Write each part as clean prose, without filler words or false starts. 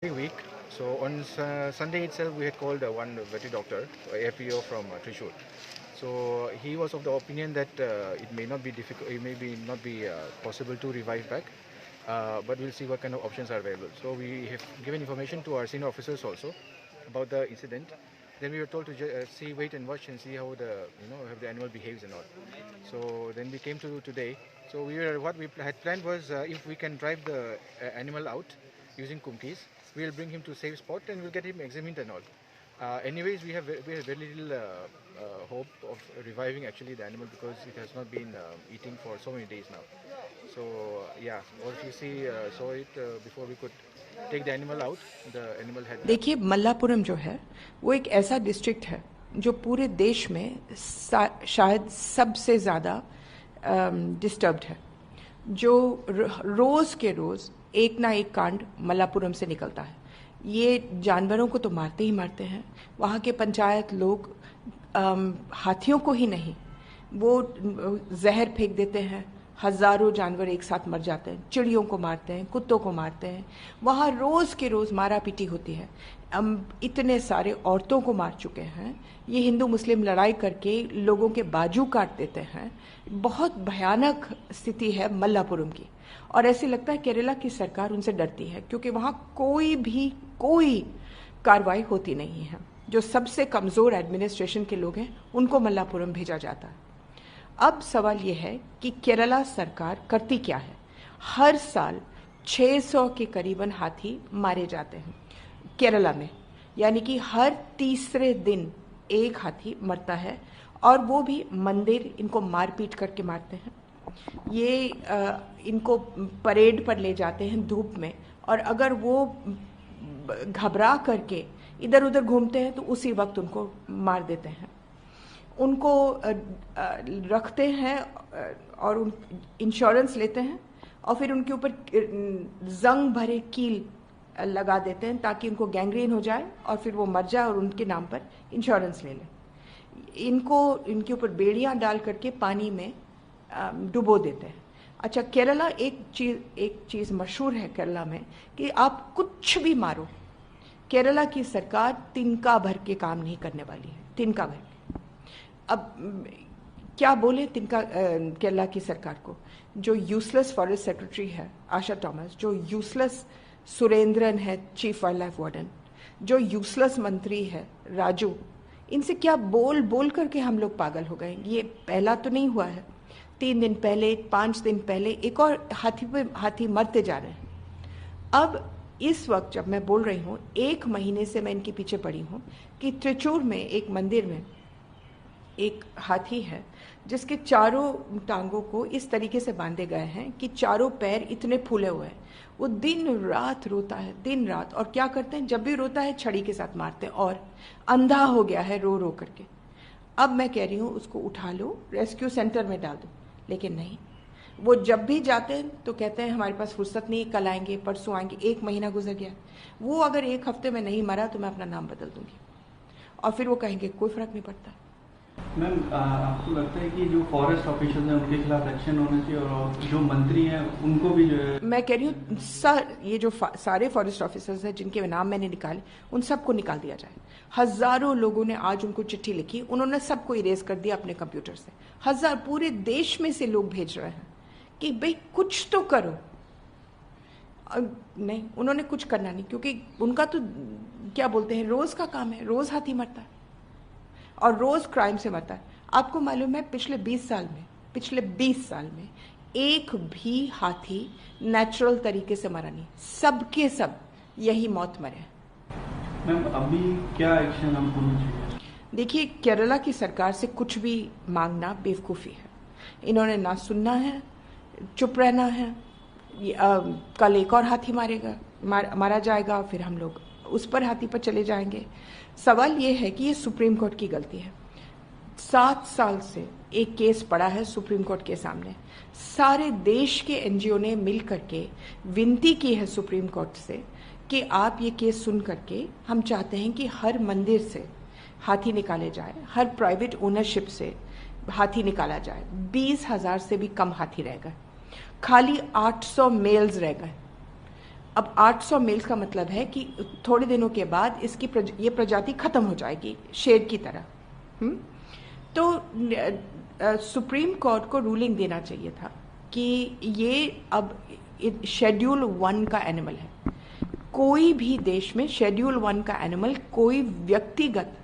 every week. So on Sunday itself, we had called one veterinary doctor, APO from Trishul. So he was of the opinion that it may not be difficult, it may be not be possible to revive back, but we'll see what kind of options are available. So we have given information to our senior officers also about the incident. Then we were told to see, wait and watch and see how how the animal behaves and all. So then we came to today. So what we had planned was if we can drive the animal out using kumkis, we'll bring him to a safe spot and we'll get him examined and all. Anyways, we have very little hope of reviving actually the animal because it has not been eating for so many days now. So yeah, or if you see saw it before we could take the animal out, the animal had. देखिए, मल्लापुरम जो है वो एक ऐसा district है जो पूरे देश में शायद सबसे ज़्यादा डिस्टर्ब्ड है, जो रोज़ के रोज़ एक ना एक कांड मल्लापुरम से निकलता है। ये जानवरों को तो मारते ही मारते हैं। वहाँ के पंचायत लोग हाथियों को ही नहीं, वो जहर फेंक देते हैं, हजारों जानवर एक साथ मर जाते हैं, चिड़ियों को मारते हैं, कुत्तों को मारते हैं। वहाँ रोज़ के रोज़ मारा पीटी होती है। इतने सारे औरतों को मार चुके हैं। ये हिंदू मुस्लिम लड़ाई करके लोगों के बाजू काट देते हैं। बहुत भयानक स्थिति है मल्लापुरम की, और ऐसे लगता है केरला की सरकार उनसे डरती है, क्योंकि वहाँ कोई कार्रवाई होती नहीं है। जो सबसे कमज़ोर एडमिनिस्ट्रेशन के लोग हैं उनको मल्लापुरम भेजा जाता है। अब सवाल ये है कि केरला सरकार करती क्या है। हर साल 600 के करीबन हाथी मारे जाते हैं केरला में, यानी कि हर तीसरे दिन एक हाथी मरता है, और वो भी मंदिर इनको मारपीट करके मारते हैं। ये इनको परेड पर ले जाते हैं धूप में, और अगर वो घबरा करके इधर उधर घूमते हैं तो उसी वक्त उनको मार देते हैं। उनको रखते हैं और इंश्योरेंस लेते हैं, और फिर उनके ऊपर जंग भरे कील लगा देते हैं ताकि उनको गैंग्रीन हो जाए और फिर वो मर जाए और उनके नाम पर इंश्योरेंस ले लें। इनके ऊपर बेड़ियां डाल करके पानी में डुबो देते हैं। अच्छा, केरला एक चीज़ मशहूर है केरला में कि आप कुछ भी मारो, केरला की सरकार तिनका भर के काम नहीं करने वाली है, तिनका भर। अब क्या बोले तिनका केरला की सरकार को। जो यूजलेस फॉरेस्ट सेक्रेटरी है आशा टॉमस, जो यूजलेस सुरेंद्रन है चीफ वाइल्ड लाइफ वार्डन, जो यूजलेस मंत्री है राजू, इनसे क्या बोल करके हम लोग पागल हो गए। ये पहला तो नहीं हुआ है, 3 दिन पहले 5 दिन पहले एक और हाथी मरते जा रहे हैं। अब इस वक्त जब मैं बोल रही हूँ, 1 महीने से मैं इनके पीछे पड़ी हूँ कि त्रिचूर में एक मंदिर में एक हाथी है जिसके चारों टांगों को इस तरीके से बांधे गए हैं कि चारों पैर इतने फूले हुए हैं। वो दिन रात रोता है, दिन रात। और क्या करते हैं, जब भी रोता है छड़ी के साथ मारते हैं, और अंधा हो गया है रो रो करके। अब मैं कह रही हूँ उसको उठा लो, रेस्क्यू सेंटर में डाल दो, लेकिन नहीं। वो जब भी जाते हैं तो कहते हैं हमारे पास फुर्सत नहीं, कल आएंगे, परसों आएंगे। 1 महीना गुजर गया। वो अगर 1 हफ्ते में नहीं मरा तो मैं अपना नाम बदल दूंगी, और फिर वो कहेंगे कोई फर्क नहीं पड़ता। मैम, आपको लगता है कि जो फॉरेस्ट ऑफिसर्स हैं उनके खिलाफ एक्शन होना चाहिए, और जो मंत्री हैं उनको भी जो है। मैं कह रही हूँ ये जो सारे फॉरेस्ट ऑफिसर्स हैं जिनके नाम मैंने निकाले, उन सबको निकाल दिया जाए। हजारों लोगों ने आज उनको चिट्ठी लिखी, उन्होंने सबको इरेज कर दिया अपने कंप्यूटर से। पूरे देश में से लोग भेज रहे हैं कि भाई कुछ तो करो। नहीं, उन्होंने कुछ करना नहीं, क्योंकि उनका तो क्या बोलते हैं, रोज का काम है, रोज हाथी मरता है और रोज क्राइम से मरता है। आपको मालूम है पिछले 20 साल में एक भी हाथी नेचुरल तरीके से मरा नहीं, सबके सब यही मौत मरे हैं। मैम, अभी क्या एक्शन हमको होना चाहिए? देखिए, केरला की सरकार से कुछ भी मांगना बेवकूफ़ी है। इन्होंने ना सुनना है, चुप रहना है। कल एक और हाथी मारा जाएगा, फिर हम लोग उस पर हाथी पर चले जाएंगे। सवाल ये है कि ये सुप्रीम कोर्ट की गलती है। 7 साल से एक केस पड़ा है सुप्रीम कोर्ट के सामने। सारे देश के एनजीओ ने मिल करके विनती की है सुप्रीम कोर्ट से कि आप ये केस सुन करके, हम चाहते हैं कि हर मंदिर से हाथी निकाले जाए, हर प्राइवेट ओनरशिप से हाथी निकाला जाए। 20,000 से भी कम हाथी रह गए, खाली 800 मेल्स रह गए। अब 800 मील्स का मतलब है कि थोड़े दिनों के बाद इसकी ये प्रजाति खत्म हो जाएगी शेर की तरह। तो सुप्रीम कोर्ट को रूलिंग देना चाहिए था कि ये अब शेड्यूल 1 का एनिमल है। कोई भी देश में शेड्यूल 1 का एनिमल कोई व्यक्तिगत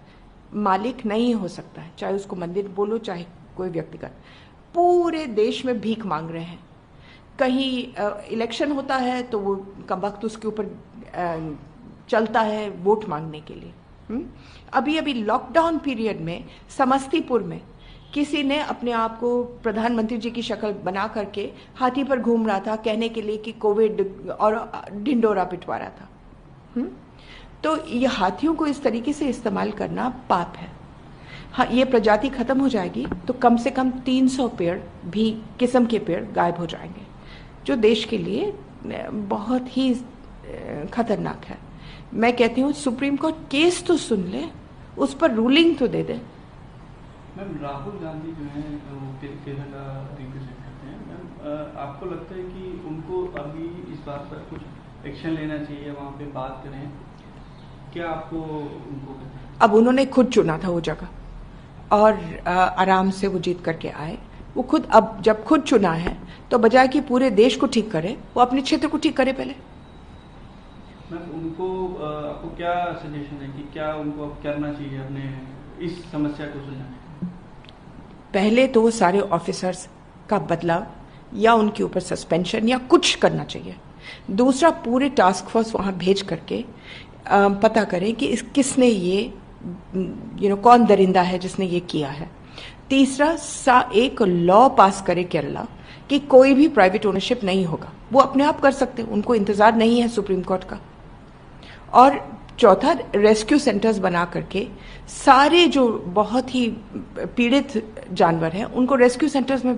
मालिक नहीं हो सकता है, चाहे उसको मंदिर बोलो चाहे कोई व्यक्तिगत। पूरे देश में भीख मांग रहे हैं। कहीं इलेक्शन होता है तो वो कमबख्त उसके ऊपर चलता है वोट मांगने के लिए। अभी अभी लॉकडाउन पीरियड में समस्तीपुर में किसी ने अपने आप को प्रधानमंत्री जी की शक्ल बना करके हाथी पर घूम रहा था, कहने के लिए कि कोविड, और ढिंडोरा पिटवा रहा था। तो ये हाथियों को इस तरीके से इस्तेमाल करना पाप है। हाँ, ये प्रजाति खत्म हो जाएगी तो कम से कम 300 पेड़ भी किस्म के पेड़ गायब हो जाएंगे, जो देश के लिए बहुत ही खतरनाक है। मैं कहती हूँ सुप्रीम कोर्ट केस तो सुन ले, उस पर रूलिंग तो दे दे। मैम, राहुल गांधी जो है वो केरला रिप्रेजेंट करते हैं। मैम, आपको लगता है कि उनको अभी इस बात पर कुछ एक्शन लेना चाहिए, वहाँ पे बात करें? क्या आपको उनको? अब उन्होंने खुद चुना था वो जगह और आराम से वो जीत करके आए। वो खुद, अब जब खुद चुना है तो बजाय कि पूरे देश को ठीक करे, वो अपने क्षेत्र को ठीक करे पहले। मैम, उनको आपको क्या सजेशन है कि क्या उनको अब करना चाहिए अपने इस समस्या को सुलझाने? पहले तो सारे ऑफिसर्स का बदलाव या उनके ऊपर सस्पेंशन या कुछ करना चाहिए। दूसरा, पूरे टास्क फोर्स वहां भेज करके पता करें कि किसने ये कौन दरिंदा है जिसने ये किया है। तीसरा, एक लॉ पास करे केरला कि कोई भी प्राइवेट ओनरशिप नहीं होगा। वो अपने आप कर सकते हैं, उनको इंतजार नहीं है सुप्रीम कोर्ट का। और चौथा, रेस्क्यू सेंटर्स बना करके सारे जो बहुत ही पीड़ित जानवर हैं उनको रेस्क्यू सेंटर्स में